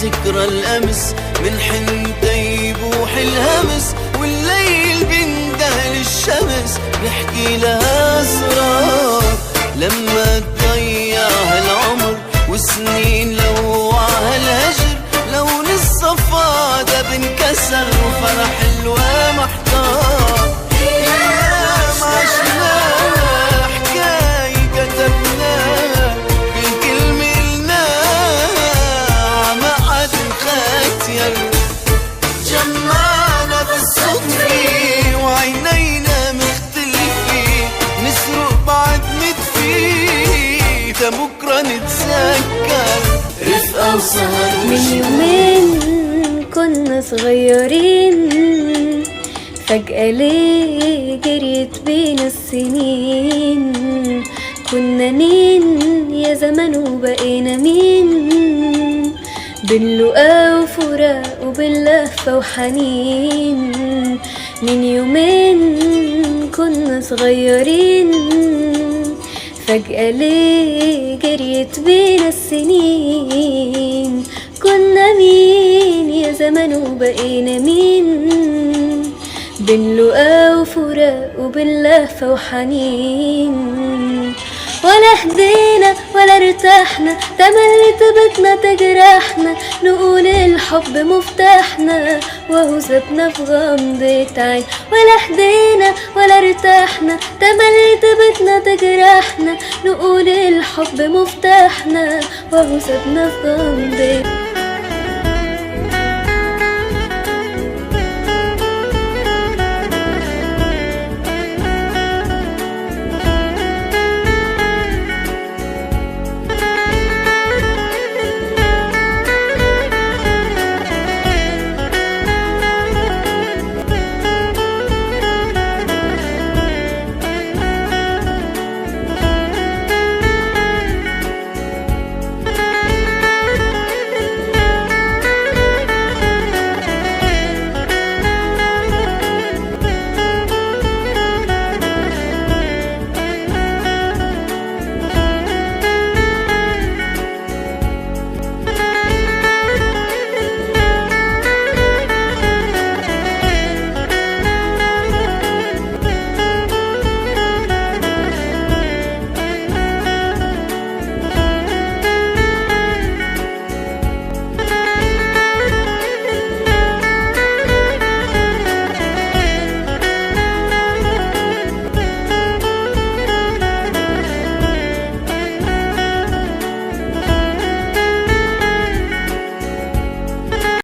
ذكرى الأمس من حنتا يبوح الهمس، والليل بينده للشمس بيحكي لها أسرار. لما تضيع هالعمر وسنين لوعها الهجر، لون الصفا ده بنكسر وفرح الوا محتار. أيام عشناها حكاية كتبناها، كل كلمة قلناها عمقد مختير، جمعنا بالصدفة وعينينا مختلفة، نسرق بعد مدفي تبكرة نتذكر رفقة وسهر. من يومين كنا صغيرين، فجأة ليه جريت بين السنين؟ كنا مين يا زمن وبقينا مين؟ باللقا وفراق وباللهفة وحنين. من يومين كنا صغيرين، فجأة ليه جريت بينا السنين؟ كنا مين يا زمن وبقينا مين؟ باللقا وفراق وباللهفة وحنين. ولا هدينا ولا ارتحنا، تملي طبتنا تجرحنا، نقول الحب مفتاحنا وهو سابنا في غمضة عين. ولا هدينا ولا ارتحنا، تملي طبتنا تجرحنا، نقول الحب مفتاحنا وهو سابنا في غمضة